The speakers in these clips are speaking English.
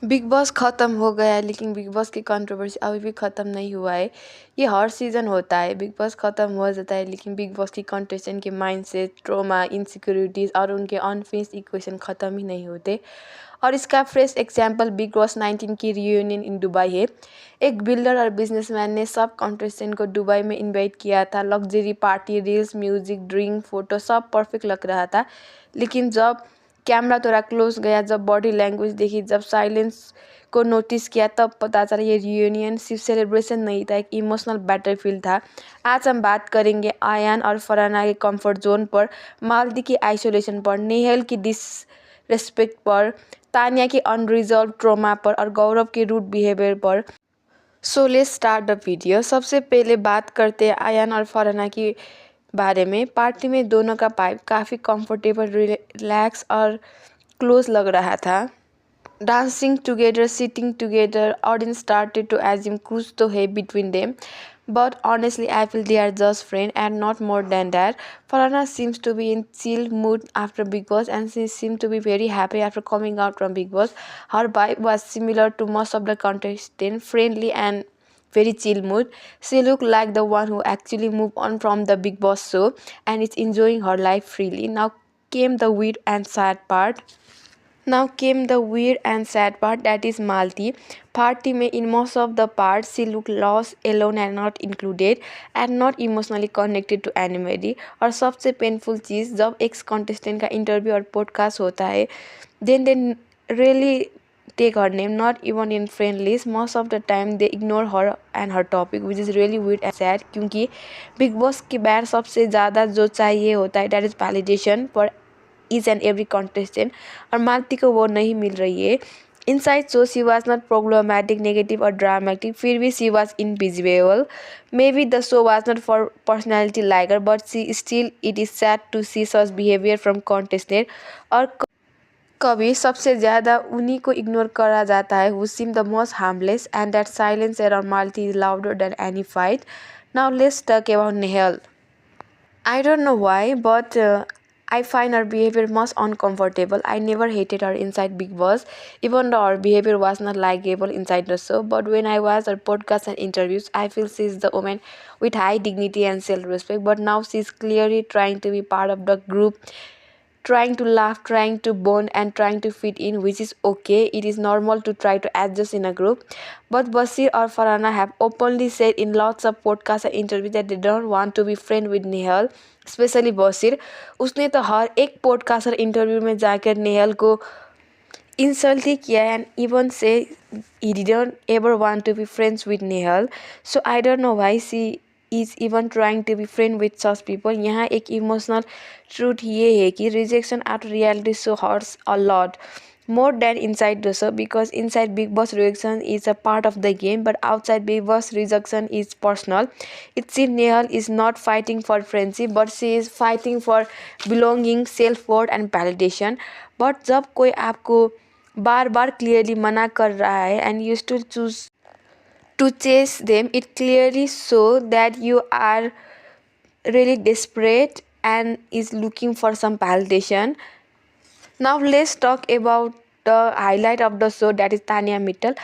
Big boss ख़त्म हो गया है लेकिन बिग बॉस की कंट्रोवर्सी अभी भी ख़त्म नहीं हुआ है। ये हर सीज़न होता है, बिग बॉस ख़त्म हो जाता है लेकिन बिग बॉस की कंटेस्टेंट के माइंडसेट, ट्रॉमा, इनसिक्योरिटीज़ और उनके अनफिनिश्ड इक्वेशन ख़त्म ही नहीं होते। और इसका फ्रेश एग्जाम्पल बिग बॉस 19 की रियूनियन इन दुबई है। एक बिल्डर और बिजनेसमैन ने सब कंटेस्टेंट को दुबई में इनवाइट किया था। Luxury party, reels, music, drink, photo सब परफेक्ट लग रहा था। लेकिन जब कैमरा थोड़ा क्लोज गया, जब बॉडी लैंग्वेज देखी, जब साइलेंस को नोटिस किया, तब पता चला ये रियूनियन सिर्फ सेलिब्रेशन नहीं था, एक इमोशनल बैटलफील्ड था। आज हम बात करेंगे आयान और फरहाना के कंफर्ट जोन पर, मालती की आइसोलेशन पर, नेहल की डिसरेस्पेक्ट पर, तान्या की अनरिजॉल्व ट्रॉमा पर और गौरव के रूड बिहेवियर पर। So let's start the video. सबसे पहले बात करते हैं आयान और फरहाना की बारे में। पार्टी में दोनों का वाइब काफ़ी कंफर्टेबल, रिलैक्स और क्लोज लग रहा था। Dancing together, sitting together, audience started to assume कुछ तो है between them. But honestly, I feel they are just friends and not more than that. Farhana seems to be in chill mood after Big Boss and she seemed to be very happy after coming out from Big Boss. Her vibe was similar to most of the contestants, friendly and very chill mood. She looked like the one who actually moved on from the Big Boss show and is enjoying her life freely. Came the weird and sad part. Now came the weird and sad part, that is Malti. Party में in most of the parts she looked lost, alone and not included and not emotionally connected to anybody. और सबसे painful चीज़, जब x contestant का interview और podcast होता है, then they really take her name, not even in friend list. Most of the time they ignore her and her topic, which is really weird and sad. क्योंकि big boss की बैर सबसे ज़्यादा जो चाहिए होता है, that is validation for each and every contestant, और मालती को वो नहीं मिल रही है. Inside show she was not problematic, negative or dramatic, फिर भी she was invisible. Maybe the show was not for personality like her, but still it is sad to see such behavior from contestant. और कभी सबसे ज़्यादा उन्हीं को ignore करा जाता है who seem the most harmless, and that silence around Malti is louder than any fight. Now let's talk about Nehal. I don't know why, but I find her behavior most uncomfortable. I never hated her inside Big Boss, even though her behavior was not likable inside the show. But when I watch her podcasts and interviews, I feel she's the woman with high dignity and self-respect. But now she's clearly trying to be part of the group, trying to laugh, trying to bond, and trying to fit in, which is okay. It is normal to try to adjust in a group. But Basir or Farhana have openly said in lots of podcasts and interviews that they don't want to be friends with Nehal, specially Basir. उसने तो हर एक podcast और interview में जाकर नेहल को insult ही किया and even she didn't ever want to be friends with Nehal. So I don't know why she is even trying to be friend with such people. यहाँ एक इमोशनल ट्रूथ ये है कि rejection after reality show hurts a lot more than inside the show, because inside Big Boss rejection is a part of the game, but outside Big Boss rejection is personal. It seems Nehal is not fighting for friendship, but she is fighting for belonging, self-worth and validation. But जब कोई आपको बार बार clearly मना कर रहा है and you still choose to chase them, it clearly shows that you are really desperate and is looking for some validation. Now let's talk about the highlight of the show, that is Tanya Mittal.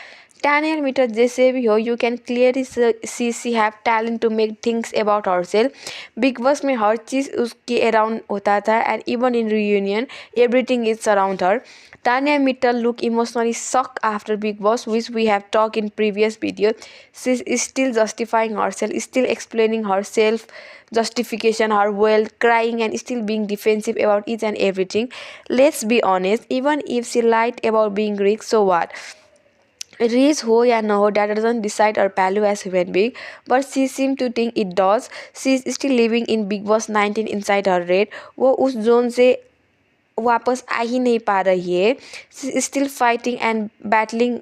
Tanya Mittal जैसे भी हो, you can clearly see she have talent to make things about herself. Big Boss में हर चीज़ उसके around होता था and even in reunion everything is around her. Tanya Mittal look emotionally shocked after Big Boss, which we have talked in previous video. She is still justifying herself, still explaining herself, justification, her wealth, crying and still being defensive about each and everything. Let's be honest, even if she lied about being rich, so what? Rich हो या ना हो, that doesn't decide her value as human being, but she seems to think it does. She is still living in Big Boss 19 inside her head. वो उस zone से वापस आ ही नहीं पा रही है. She is still fighting and battling,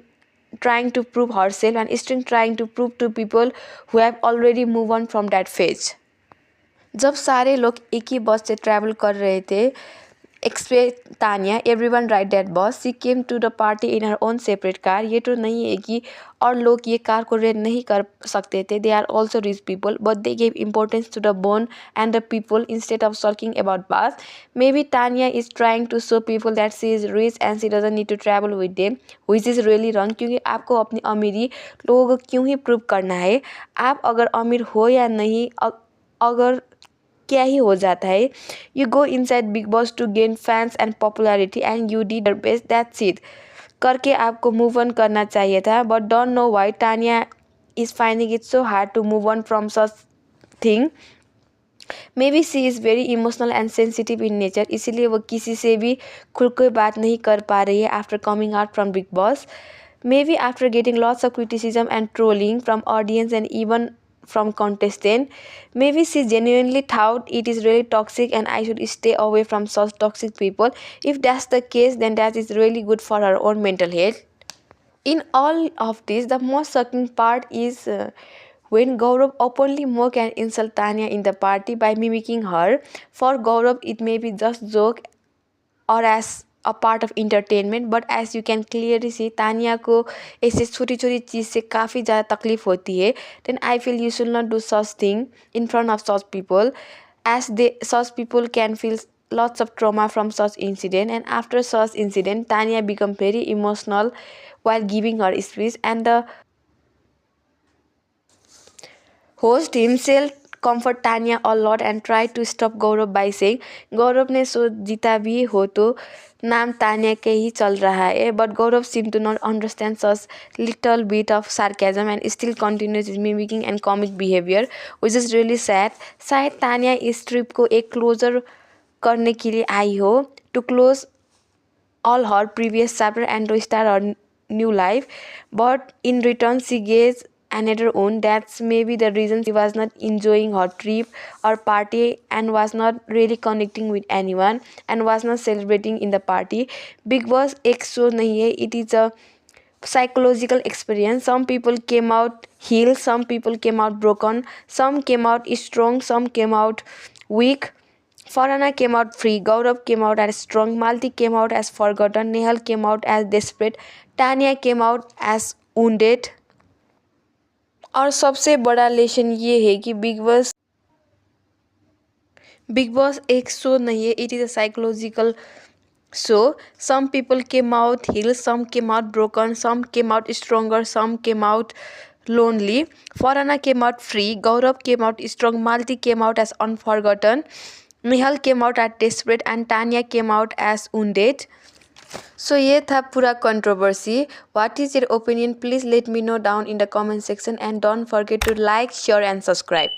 trying to prove herself and still trying to prove to people who have already moved on from that phase. जब सारे लोग एक ही बस से ट्रैवल कर रहे थे, expect Tania everyone right that boss she came to the party in her own separate car. ये तो नहीं है कि और लोग ये कार को रेंट नहीं कर सकते थे। They are also rich people but they gave importance to the bone and the people instead of sulking about bus. Maybe Tania is trying to show people that she is rich and she doesn't need to travel with them which is really wrong. क्योंकि आपको अपनी अमीरी लोगों को क्यों ही prove करना है। आप अगर अमीर हो या नहीं, अगर क्या ही हो जाता है। You go inside Bigg Boss to gain fans and popularity and you did your best, that's it करके आपको मूव ऑन करना चाहिए था। But don't know why Tania is finding it so hard to move on from such thing. Maybe she is very emotional and sensitive in nature, इसीलिए वो किसी से भी खुल कोई बात नहीं कर पा रही है after coming out from Bigg Boss. Maybe after getting lots of criticism and trolling from audience and even from contestant, maybe she genuinely thought it is really toxic and I should stay away from such toxic people. If that's the case, then that is really good for her own mental health. In all of this, the most shocking part is when Gaurav openly mock and insult Tanya in the party by mimicking her. For Gaurav, it may be just joke or as a part of entertainment, but as you can clearly see Tania को ऐसे छोटी छोटी चीज़ से काफ़ी ज़्यादा तकलीफ होती है. Then I feel you should not do such thing in front of such people, as such people can feel lots of trauma from such incident, and after such incident Tanya become very emotional while giving her speech, and the host himself comfort Tanya a lot and try to stop Gaurav by saying गौरव ने show जीता भी हो तो नाम तान्या के ही चल रहा है. But Gaurav seemed to not understand such little bit of sarcasm and still continues his mimicking and comic behavior, which is really sad. शायद तान्या इस ट्रिप को एक क्लोजर करने के लिए आई हो, to close all her previous chapter and to start her new life, but in return she gets another one. That's maybe the reason she was not enjoying her trip or party and was not really connecting with anyone and was not celebrating in the party. Big Boss एक show नहीं है, it is a psychological experience. Some people came out healed, some people came out broken, some came out strong, some came out weak. Farhana came out free, Gaurav came out as strong, Malti came out as forgotten, Nehal came out as desperate, Tanya came out as wounded. और सबसे बड़ा lesson ये है कि big boss एक show नहीं है, it is a psychological show. Some people came out heal, some came out broken, some came out stronger, some came out lonely. Farhana came out free, Gaurav came out strong, Malti came out as unforgotten, Nihal came out as desperate and Tanya came out as wounded. So ये था पूरा controversy. What is your opinion? Please let me know down in the comment section and don't forget to like, share and subscribe.